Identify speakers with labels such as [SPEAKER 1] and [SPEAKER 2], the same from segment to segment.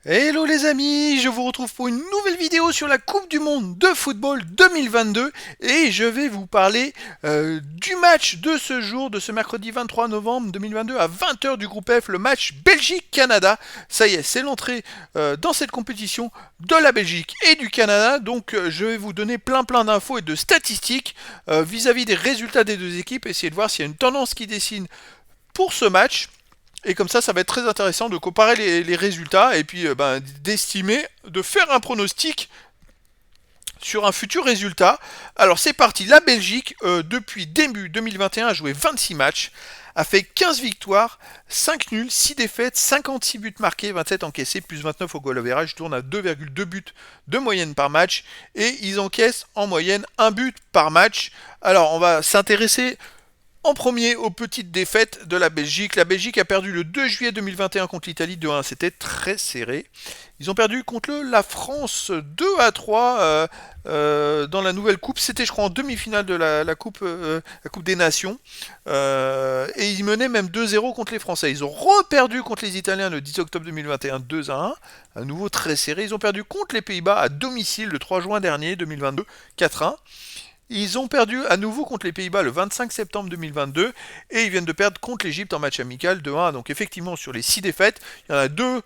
[SPEAKER 1] Hello les amis, je vous retrouve pour une nouvelle vidéo sur la Coupe du Monde de football 2022 et je vais vous parler du match de ce jour, de ce mercredi 23 novembre 2022 à 20h du groupe F, le match Belgique-Canada. Ça y est, c'est l'entrée dans cette compétition de la Belgique et du Canada, donc je vais vous donner plein d'infos et de statistiques vis-à-vis des résultats des deux équipes, essayer de voir s'il y a une tendance qui dessine pour ce match. Et comme ça va être très intéressant de comparer les résultats et puis d'estimer, de faire un pronostic sur un futur résultat. Alors c'est parti, la Belgique, depuis début 2021, a joué 26 matchs, a fait 15 victoires, 5 nuls, 6 défaites, 56 buts marqués, 27 encaissés, plus 29 au goal average, tourne à 2,2 buts de moyenne par match, et ils encaissent en moyenne un but par match. Alors on va s'intéresser en premier aux petites défaites de la Belgique. La Belgique a perdu le 2 juillet 2021 contre l'Italie 2-1. C'était très serré. Ils ont perdu contre la France 2-3 dans la nouvelle coupe. C'était, je crois, en demi-finale de la coupe des Nations. Et ils menaient même 2-0 contre les Français. Ils ont reperdu contre les Italiens le 10 octobre 2021 2-1. À nouveau très serré. Ils ont perdu contre les Pays-Bas à domicile le 3 juin dernier 2022 4-1. Ils ont perdu à nouveau contre les Pays-Bas le 25 septembre 2022 et ils viennent de perdre contre l'Égypte en match amical 2-1. Donc effectivement sur les 6 défaites, il y en a 2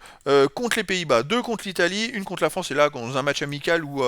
[SPEAKER 1] contre les Pays-Bas, 2 contre l'Italie, une contre la France. Et là dans un match amical où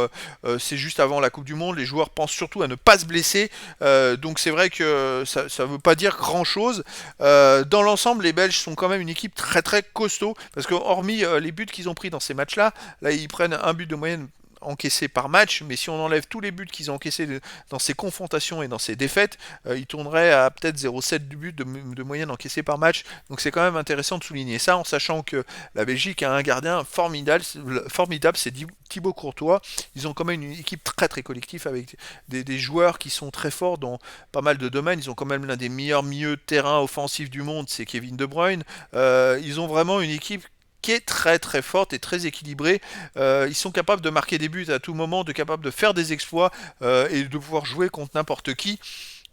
[SPEAKER 1] c'est juste avant la Coupe du Monde, les joueurs pensent surtout à ne pas se blesser. Donc c'est vrai que ça ne veut pas dire grand-chose. Dans l'ensemble, les Belges sont quand même une équipe très costaud parce que hormis les buts qu'ils ont pris dans ces matchs-là, là ils prennent un but de moyenne encaissés par match, mais si on enlève tous les buts qu'ils ont encaissés dans ces confrontations et dans ces défaites, ils tourneraient à peut-être 0,7 du but de moyenne encaissée par match. Donc c'est quand même intéressant de souligner ça en sachant que la Belgique a un gardien formidable, c'est Thibaut Courtois. Ils ont quand même une équipe très collective avec des joueurs qui sont très forts dans pas mal de domaines. Ils ont quand même l'un des meilleurs milieux de terrain offensifs du monde, c'est Kevin De Bruyne. Ils ont vraiment une équipe qui est très forte et très équilibrée. Ils sont capables de marquer des buts à tout moment, de capables de faire des exploits et de pouvoir jouer contre n'importe qui.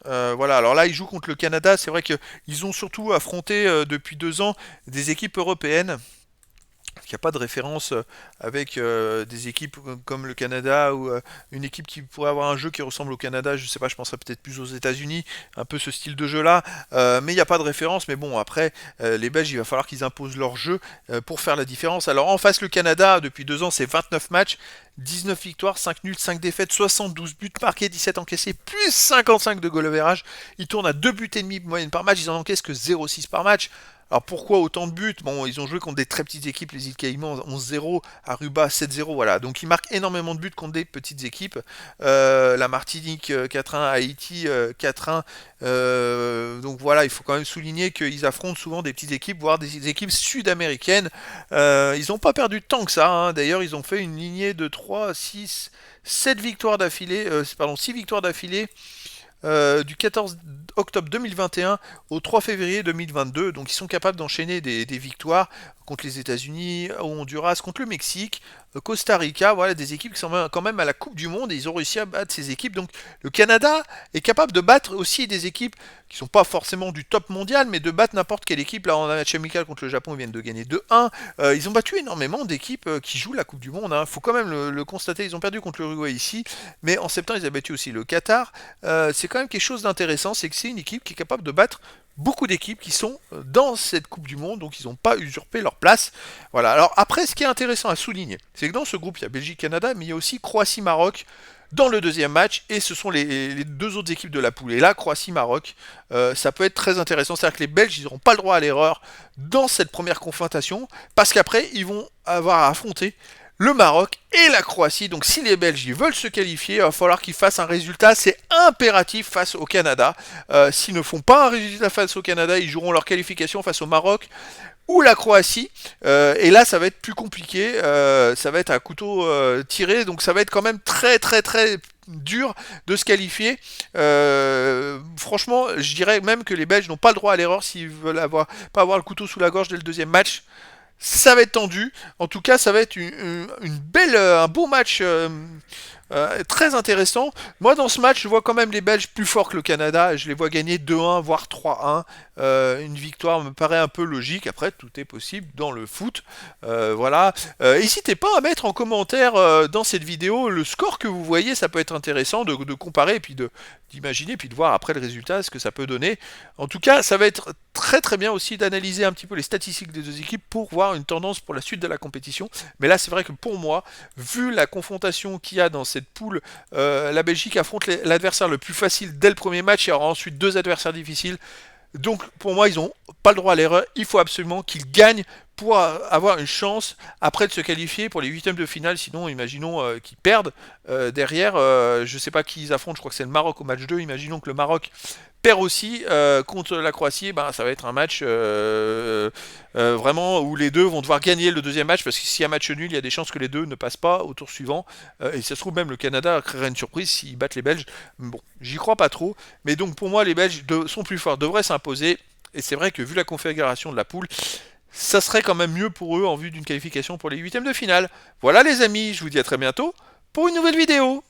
[SPEAKER 1] Voilà, alors là ils jouent contre le Canada, c'est vrai qu'ils ont surtout affronté depuis 2 ans des équipes européennes. Il n'y a pas de référence avec des équipes comme le Canada ou une équipe qui pourrait avoir un jeu qui ressemble au Canada, je sais pas, je penserais peut-être plus aux États-Unis, un peu ce style de jeu-là, mais il n'y a pas de référence. Mais bon, après, les Belges, il va falloir qu'ils imposent leur jeu pour faire la différence. Alors en face, le Canada, depuis 2 ans, c'est 29 matchs, 19 victoires, 5 nuls, 5 défaites, 72 buts marqués, 17 encaissés, plus 55 de goal average. Ils tournent à 2 buts et demi de moyenne par match, ils en encaissent que 0,6 par match. Alors pourquoi autant de buts? Bon, ils ont joué contre des très petites équipes, les îles Caïmans 11-0, Aruba 7-0, voilà. Donc ils marquent énormément de buts contre des petites équipes. La Martinique 4-1, Haïti 4-1. Donc voilà, il faut quand même souligner qu'ils affrontent souvent des petites équipes, voire des équipes sud-américaines. Ils n'ont pas perdu tant que ça, hein. D'ailleurs, ils ont fait une lignée de 3, 6, 7 victoires d'affilée, pardon, 6 victoires d'affilée du 14 octobre 2021 au 3 février 2022. Donc ils sont capables d'enchaîner des victoires contre les États-Unis, au Honduras, contre le Mexique, Costa Rica, voilà des équipes qui sont quand même à la Coupe du Monde et ils ont réussi à battre ces équipes. Donc le Canada est capable de battre aussi des équipes qui sont pas forcément du top mondial, mais de battre n'importe quelle équipe. Là, en match amical contre le Japon, ils viennent de gagner 2-1. Ils ont battu énormément d'équipes qui jouent la Coupe du Monde. Hein. Faut quand même le constater. Ils ont perdu contre l'Uruguay ici, mais en septembre, ils ont battu aussi le Qatar. C'est quand même quelque chose d'intéressant, c'est que c'est une équipe qui est capable de battre beaucoup d'équipes qui sont dans cette Coupe du Monde, donc ils n'ont pas usurpé leur place. Voilà. Alors après, ce qui est intéressant à souligner, c'est que dans ce groupe, il y a Belgique-Canada, mais il y a aussi Croatie-Maroc dans le deuxième match, et ce sont les deux autres équipes de la poule. Et là, Croatie-Maroc, ça peut être très intéressant. C'est-à-dire que les Belges, ils n'auront pas le droit à l'erreur dans cette première confrontation, parce qu'après, ils vont avoir à affronter le Maroc et la Croatie. Donc si les Belges ils veulent se qualifier, il va falloir qu'ils fassent un résultat, c'est impératif face au Canada. S'ils ne font pas un résultat face au Canada, ils joueront leur qualification face au Maroc ou la Croatie. Et là, ça va être plus compliqué. Ça va être un couteau tiré. Donc ça va être quand même très dur de se qualifier. Franchement, je dirais même que les Belges n'ont pas le droit à l'erreur s'ils veulent pas avoir le couteau sous la gorge dès le deuxième match. Ça va être tendu. En tout cas, ça va être une belle, un beau match très intéressant. Moi, dans ce match, je vois quand même les Belges plus forts que le Canada. Je les vois gagner 2-1, voire 3-1. Une victoire me paraît un peu logique. Après, tout est possible dans le foot. Voilà. N'hésitez pas à mettre en commentaire dans cette vidéo le score que vous voyez. Ça peut être intéressant de comparer et puis d'imaginer, puis de voir après le résultat, ce que ça peut donner. En tout cas, ça va être très très bien aussi d'analyser un petit peu les statistiques des deux équipes pour voir une tendance pour la suite de la compétition. Mais là, c'est vrai que pour moi, vu la confrontation qu'il y a dans cette poule, la Belgique affronte l'adversaire le plus facile dès le premier match. Il y aura ensuite deux adversaires difficiles. Donc pour moi, ils n'ont pas le droit à l'erreur. Il faut absolument qu'ils gagnent pour avoir une chance après de se qualifier pour les huitièmes de finale. Sinon, imaginons qu'ils perdent derrière. Je ne sais pas qui ils affrontent. Je crois que c'est le Maroc au match 2. Imaginons que le Maroc perd aussi contre la Croatie. Ben, ça va être un match vraiment où les deux vont devoir gagner le deuxième match parce que s'il y a match nul, il y a des chances que les deux ne passent pas au tour suivant. Et ça se trouve même le Canada créerait une surprise s'ils battent les Belges. Bon, j'y crois pas trop. Mais donc pour moi, les Belges sont plus forts, devraient s'imposer. Et c'est vrai que vu la configuration de la poule, ça serait quand même mieux pour eux en vue d'une qualification pour les huitièmes de finale. Voilà les amis, je vous dis à très bientôt pour une nouvelle vidéo.